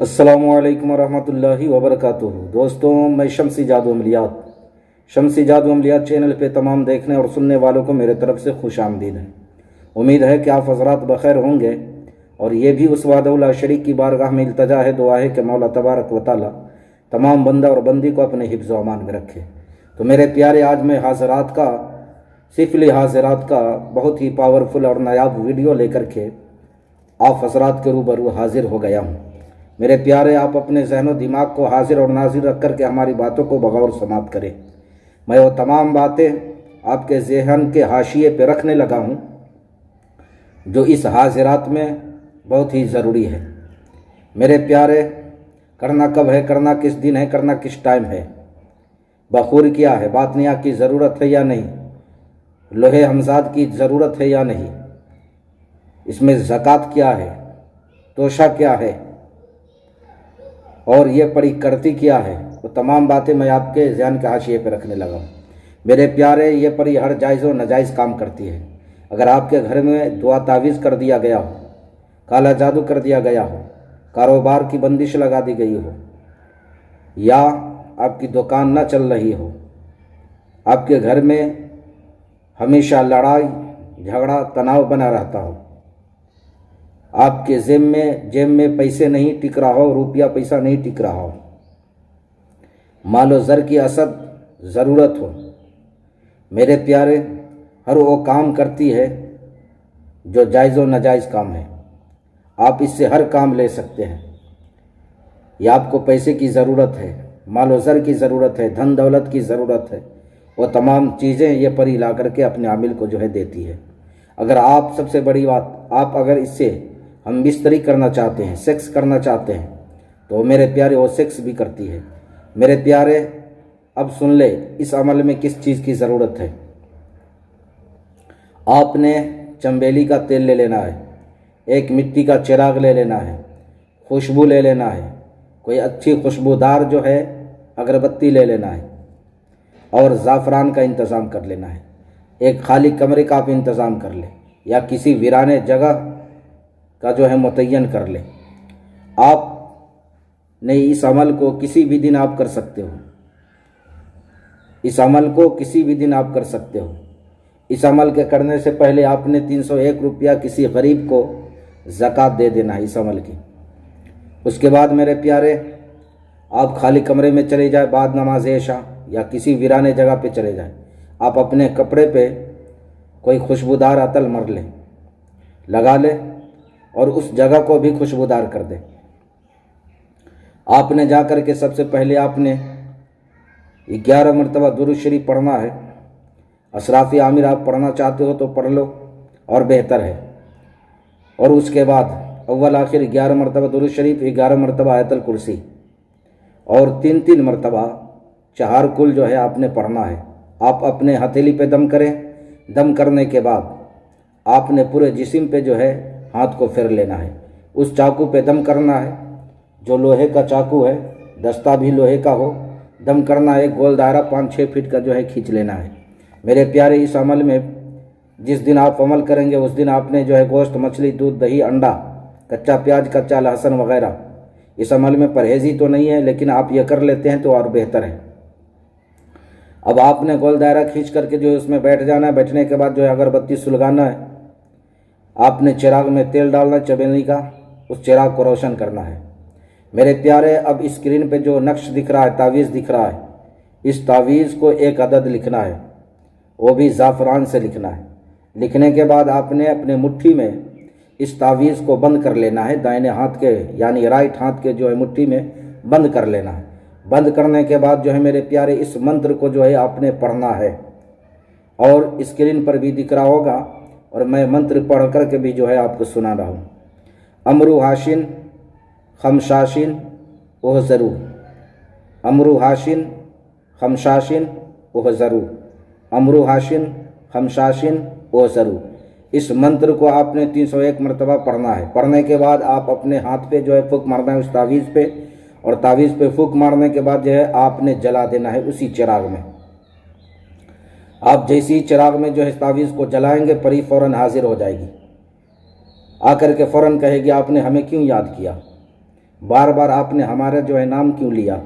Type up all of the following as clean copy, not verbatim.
अस्सलामु अलैकुम वरहमतुल्लाहि वबरकातुहू। दोस्तों, मैं शम्सी जादू अमलियात चैनल पे तमाम देखने और सुनने वालों को मेरे तरफ से खुश आमदीद है। उम्मीद है कि आप हज़रात बखैर होंगे और ये भी उस वादउल शरीक की बारगाह में इल्तजा है, दुआ है कि मौला तबारक व तआला तमाम बंदा और बंदी को अपने हिफ्ज़ व अमान में रखे। तो मेरे प्यारे, आज मैं सिफली हाज़रात का बहुत ही पावरफुल और नायाब वीडियो लेकर के आप हज़रात के रूबरू हाजिर हो गया हूँ। मेरे प्यारे, आप अपने जहनो दिमाग को हाजिर और नाजिर रख कर के हमारी बातों को बगौर समाप्त करें। मैं वो तमाम बातें आपके जहन के हाशिए पे रखने लगा हूँ जो इस हाजिरात में बहुत ही ज़रूरी है। मेरे प्यारे, करना कब है, करना किस दिन है, करना किस टाइम है, बखूर क्या है, बातनिया की ज़रूरत है या नहीं, लोहे हमजाद की ज़रूरत है या नहीं, इसमें ज़कात क्या है, तोशा क्या है और ये पड़ी करती क्या है, वो तमाम बातें मैं आपके ज़हन के हाशिए पे रखने लगा हूँ। मेरे प्यारे, ये पड़ी हर जायज़ व नाजायज़ काम करती है। अगर आपके घर में दुआ तावीज़ कर दिया गया हो, काला जादू कर दिया गया हो, कारोबार की बंदिश लगा दी गई हो, या आपकी दुकान न चल रही हो, आपके घर में हमेशा लड़ाई झगड़ा तनाव बना रहता हो, आपके जेब में पैसे नहीं टिक रहा हो, रुपया पैसा नहीं टिक रहा हो, मालो ज़र की असद ज़रूरत हो, मेरे प्यारे, हर वो काम करती है जो जायज़ व नाजायज़ काम है। आप इससे हर काम ले सकते हैं। या आपको पैसे की ज़रूरत है, मालो ज़र की ज़रूरत है, धन दौलत की ज़रूरत है, वो तमाम चीज़ें ये परी ला करके अपने आमिल को जो है देती है। अगर आप, सबसे बड़ी बात, आप अगर इससे हम बिस्तरी करना चाहते हैं, सेक्स करना चाहते हैं, तो मेरे प्यारे वो सेक्स भी करती है। मेरे प्यारे, अब सुन ले, इस अमल में किस चीज़ की ज़रूरत है। आपने चंबेली का तेल ले लेना है, एक मिट्टी का चिराग ले लेना है, खुशबू ले लेना है, कोई अच्छी खुशबूदार जो है अगरबत्ती ले लेना है और ज़ाफ़रान का इंतज़ाम कर लेना है। एक खाली कमरे का आप इंतज़ाम कर ले या किसी वीराने जगह का जो है मुतय्यन कर ले। आप नहीं, इस अमल को किसी भी दिन आप कर सकते हो। इस अमल को किसी भी दिन आप कर सकते हो। इस अमल के करने से पहले आपने 301 रुपया किसी गरीब को ज़कात दे देना है इस अमल की। उसके बाद मेरे प्यारे, आप खाली कमरे में चले जाए, बाद नमाज इशा या किसी वीराने जगह पे चले जाए, आप अपने कपड़े पे कोई खुशबूदार अतल मर ले, लगा ले और उस जगह को भी खुशबूदार कर दे। आपने जा कर के सबसे पहले आपने 11 मरतबा दुरूद शरीफ पढ़ना है। अशराफी आमिर आप पढ़ना चाहते हो तो पढ़ लो और बेहतर है। और उसके बाद अव्वल आखिर 11 मरतबा दुरूद शरीफ, 11 मरतबा आयतल कुर्सी और 3-3 मरतबा चार कुल जो है आपने पढ़ना है। आप अपने हथेली पे दम करें। दम करने के बाद आपने पूरे जिस्म पे जो है हाथ को फेर लेना है। उस चाकू पे दम करना है, जो लोहे का चाकू है, दस्ता भी लोहे का हो। दम करना है, गोल दायरा 5-6 फीट का जो है खींच लेना है। मेरे प्यारे, इस अमल में जिस दिन आप अमल करेंगे उस दिन आपने जो है गोश्त, मछली, दूध, दही, अंडा, कच्चा प्याज, कच्चा लहसुन वगैरह, इस अमल में परहेज़ी तो नहीं है, लेकिन आप ये कर लेते हैं तो और बेहतर है। अब आपने गोल दायरा खींच करके जो है उसमें बैठ जाना है। बैठने के बाद जो है अगरबत्ती सुलगाना है। आपने चिराग में तेल डालना है चमेली का, उस चिराग को रोशन करना है। मेरे प्यारे, अब स्क्रीन पे जो नक्श दिख रहा है, तावीज़ दिख रहा है, इस तावीज़ को एक अदद लिखना है, वो भी ज़ाफ़रान से लिखना है। लिखने के बाद आपने अपने मुट्ठी में इस तावीज़ को बंद कर लेना है। दाहिने हाथ के यानी राइट हाथ के जो है मुट्ठी में बंद कर लेना है। बंद करने के बाद जो है मेरे प्यारे, इस मंत्र को जो है आपने पढ़ना है और स्क्रीन पर भी दिख रहा होगा और मैं मंत्र पढ़ कर के भी जो है आपको सुना रहा हूँ। अमरू हाशिन खमशाशिन ओह ज़रू, अमरू हाशिन खमशाशिन ओह ज़रू, अमरू हाशिन खमशाशिन ओह ज़रू। इस मंत्र को आपने 301 मरतबा पढ़ना है। पढ़ने के बाद आप अपने हाथ पे जो है फूंक मारना है उस तावीज़ पे, और तावीज़ पे फूंक मारने के बाद जो है आपने जला देना है उसी चिराग में। आप जैसे ही चिराग में जो है तावीज़ को जलाएंगे, परी फ़ौरन हाजिर हो जाएगी। आकर के फ़ौरन कहेगी आपने हमें क्यों याद किया। بار بار آپ نے ہمارا جو ہے نام کیوں لیا؟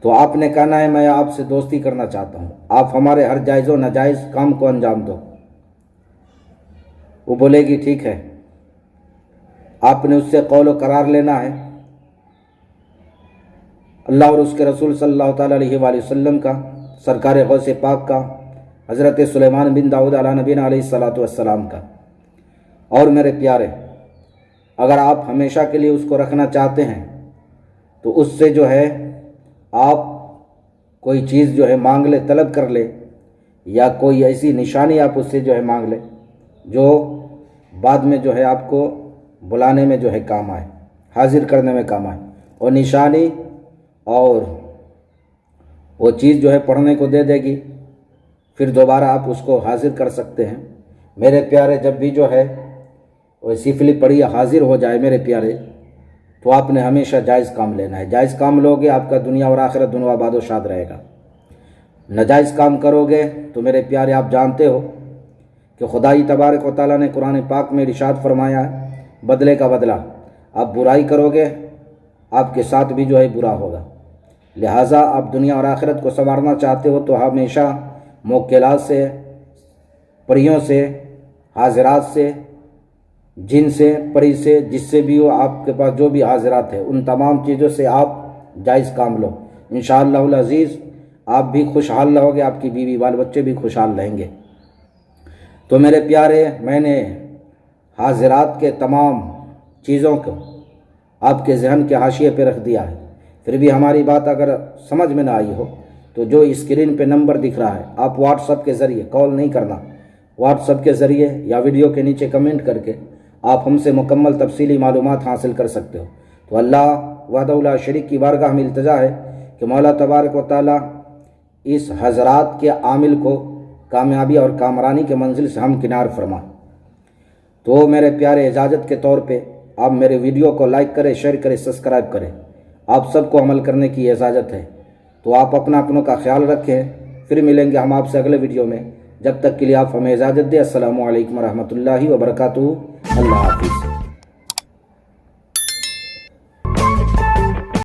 تو آپ نے کہنا ہے میں آپ سے دوستی کرنا چاہتا ہوں، آپ ہمارے ہر جائز و ناجائز کام کو انجام دو۔ وہ بولے گی ٹھیک ہے۔ آپ نے اس سے قول و قرار لینا ہے، اللہ اور اس کے رسول صلی اللہ تعالیٰ علیہ وآلہ وسلم کا، سرکار غوث پاک کا، حضرت سلیمان بن داؤد علیہ نبینا علیہ الصلاۃ والسلام کا۔ اور میرے پیارے، اگر آپ ہمیشہ کے لیے اس کو رکھنا چاہتے ہیں تو اس سے جو ہے آپ کوئی چیز جو ہے مانگ لے، طلب کر لے، یا کوئی ایسی نشانی آپ اس سے جو ہے مانگ لے جو بعد میں جو ہے آپ کو بلانے میں جو ہے کام آئے، حاضر کرنے میں کام آئے۔ اور نشانی اور وہ چیز جو ہے پڑھنے کو دے دے گی، پھر دوبارہ آپ اس کو حاضر کر سکتے ہیں۔ میرے پیارے، جب بھی جو ہے وہ سفلی پڑھی حاضر ہو جائے میرے پیارے، تو آپ نے ہمیشہ جائز کام لینا ہے۔ جائز کام لوگے، آپ کا دنیا اور آخرت دونوں آباد و شاد رہے گا۔ ناجائز کام کرو گے تو میرے پیارے آپ جانتے ہو کہ خدائی تبارک و تعالیٰ نے قرآن پاک میں ارشاد فرمایا ہے، بدلے کا بدلہ۔ آپ برائی کرو گے، آپ کے ساتھ بھی جو ہے برا ہوگا۔ لہٰذا آپ دنیا اور آخرت کو سنوارنا چاہتے ہو تو ہمیشہ موکلات سے، پریوں سے، حاضرات سے، جن سے، پری سے، جس سے بھی ہو آپ کے پاس جو بھی حاضرات ہیں، ان تمام چیزوں سے آپ جائز کام لو۔ انشاءاللہ العزیز آپ بھی خوشحال رہو گے، آپ کی بیوی بال بچے بھی خوشحال رہیں گے۔ تو میرے پیارے، میں نے حاضرات کے تمام چیزوں کو آپ کے ذہن کے حاشیے پہ رکھ دیا ہے۔ پھر بھی ہماری بات اگر سمجھ میں نہ آئی ہو تو جو اسکرین پہ نمبر دکھ رہا ہے، آپ واٹس ایپ کے ذریعے، کال نہیں کرنا، واٹس ایپ کے ذریعے یا ویڈیو کے نیچے کمنٹ کر کے آپ ہم سے مکمل تفصیلی معلومات حاصل کر سکتے ہو۔ تو اللہ وحدہ لا شریک کی بارگاہ میں التجا ہے کہ مولا تبارک و تعالیٰ اس حضرات کے عامل کو کامیابی اور کامرانی کے منزل سے ہم کنار فرما۔ تو میرے پیارے، اجازت کے طور پہ آپ میرے ویڈیو کو لائک کریں، شیئر کریں، سبسکرائب کریں۔ آپ سب کو عمل کرنے کی اجازت ہے۔ تو آپ اپنوں کا خیال رکھیں۔ پھر ملیں گے ہم آپ سے اگلے ویڈیو میں۔ جب تک کے لیے آپ ہمیں اجازت دیں۔ السلام علیکم ورحمۃ اللہ وبرکاتہ۔ اللہ حافظ۔